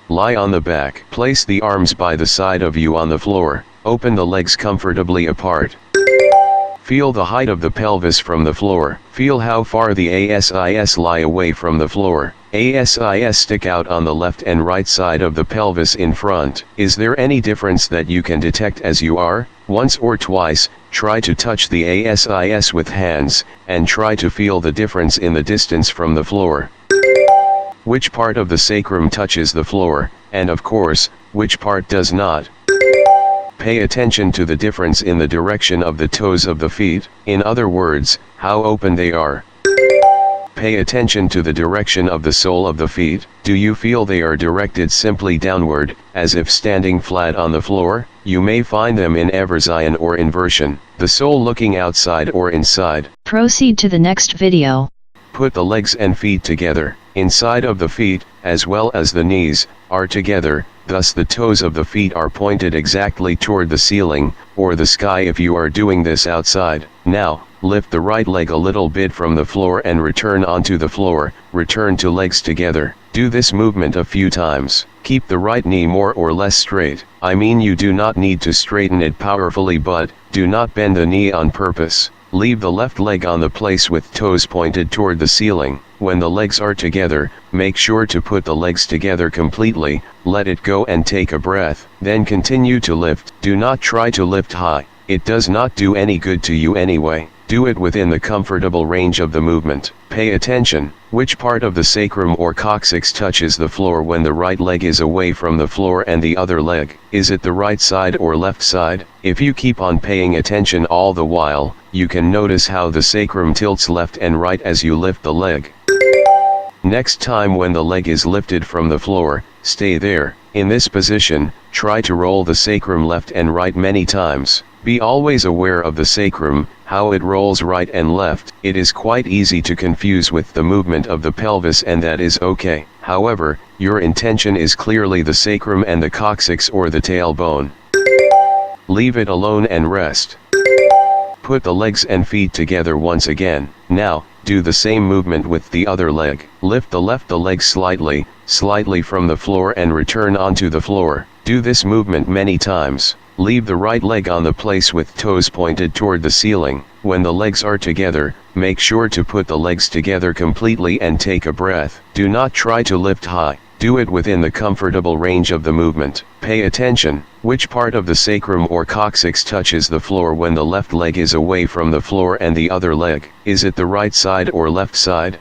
Lie on the back. Place the arms by the side of you on the floor. Open the legs comfortably apart. Feel the height of the pelvis from the floor. Feel how far the ASIS lie away from the floor. ASIS stick out on the left and right side of the pelvis in front. Is there any difference that you can detect as you are? Once or twice, try to touch the ASIS with hands, and try to feel the difference in the distance from the floor. Which part of the sacrum touches the floor, and of course, which part does not. Pay attention to the difference in the direction of the toes of the feet, in other words, how open they are. Pay attention to the direction of the sole of the feet. Do you feel they are directed simply downward, as if standing flat on the floor? You may find them in eversion or inversion, the sole looking outside or inside. Proceed to the next video. Put the legs and feet together. Inside of the feet, as well as the knees, are together, thus the toes of the feet are pointed exactly toward the ceiling, or the sky if you are doing this outside. Now, lift the right leg a little bit from the floor and return onto the floor, return to legs together. Do this movement a few times. Keep the right knee more or less straight. I mean, you do not need to straighten it powerfully, but do not bend the knee on purpose. Leave the left leg on the place with toes pointed toward the ceiling. When the legs are together, make sure to put the legs together completely, let it go and take a breath. Then continue to lift. Do not try to lift high. It does not do any good to you anyway. Do it within the comfortable range of the movement. Pay attention. Which part of the sacrum or coccyx touches the floor when the right leg is away from the floor and the other leg? Is it the right side or left side? If you keep on paying attention all the while, you can notice how the sacrum tilts left and right as you lift the leg. Next time when the leg is lifted from the floor, stay there. In this position, try to roll the sacrum left and right many times. Be always aware of the sacrum, how it rolls right and left. It is quite easy to confuse with the movement of the pelvis, and that is okay. However, your intention is clearly the sacrum and the coccyx or the tailbone. Leave it alone and rest. Put the legs and feet together once again. Now, do the same movement with the other leg. Lift the left leg slightly from the floor and return onto the floor. Do this movement many times. Leave the right leg on the place with toes pointed toward the ceiling. When the legs are together, make sure to put the legs together completely and take a breath. Do not try to lift high. Do it within the comfortable range of the movement. Pay attention. Which part of the sacrum or coccyx touches the floor when the left leg is away from the floor and the other leg? Is it the right side or left side?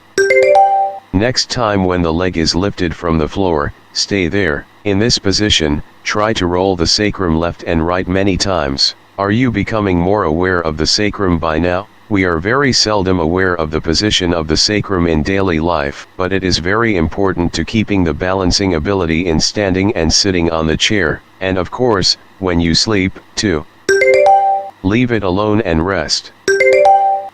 Next time when the leg is lifted from the floor, stay there. In this position, try to roll the sacrum left and right many times. Are you becoming more aware of the sacrum by now? We are very seldom aware of the position of the sacrum in daily life, but it is very important to keeping the balancing ability in standing and sitting on the chair, and of course, when you sleep, too. Leave it alone and rest.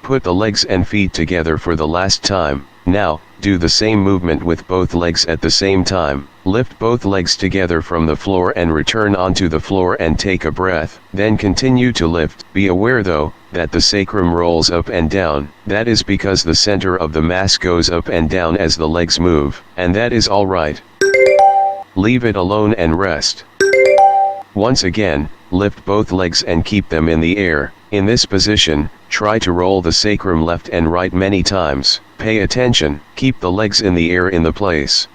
Put the legs and feet together for the last time. Now, do the same movement with both legs at the same time. Lift both legs together from the floor and return onto the floor and take a breath. Then continue to lift. Be aware though, that the sacrum rolls up and down. That is because the center of the mass goes up and down as the legs move. And that is alright. Leave it alone and rest. Once again, lift both legs and keep them in the air. In this position, try to roll the sacrum left and right many times. Pay attention. Keep the legs in the air in the place.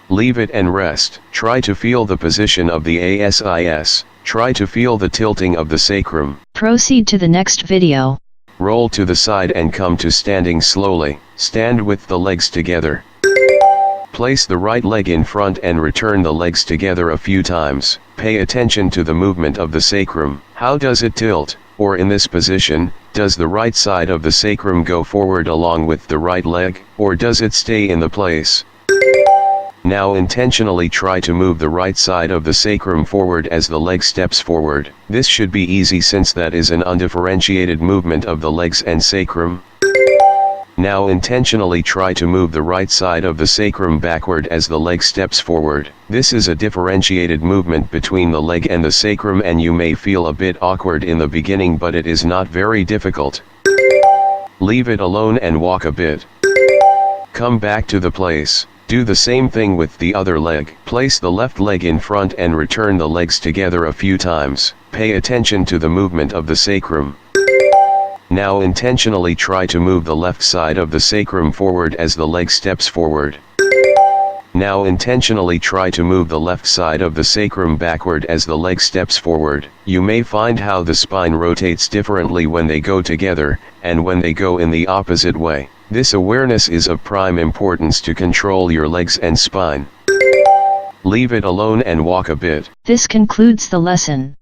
Leave it and rest. Try to feel the position of the ASIS. Try to feel the tilting of the sacrum. Proceed to the next video. Roll to the side and come to standing slowly. Stand with the legs together. Place the right leg in front and return the legs together a few times. Pay attention to the movement of the sacrum. How does it tilt? Or in this position, does the right side of the sacrum go forward along with the right leg, or does it stay in the place? Now intentionally try to move the right side of the sacrum forward as the leg steps forward. This should be easy since that is an undifferentiated movement of the legs and sacrum. Now intentionally try to move the right side of the sacrum backward as the leg steps forward. This is a differentiated movement between the leg and the sacrum, and you may feel a bit awkward in the beginning, but it is not very difficult. Leave it alone and walk a bit. Come back to the place. Do the same thing with the other leg. Place the left leg in front and return the legs together a few times. Pay attention to the movement of the sacrum. Now intentionally try to move the left side of the sacrum forward as the leg steps forward. Now intentionally try to move the left side of the sacrum backward as the leg steps forward. You may find how the spine rotates differently when they go together, and when they go in the opposite way. This awareness is of prime importance to control your legs and spine. Leave it alone and walk a bit. This concludes the lesson.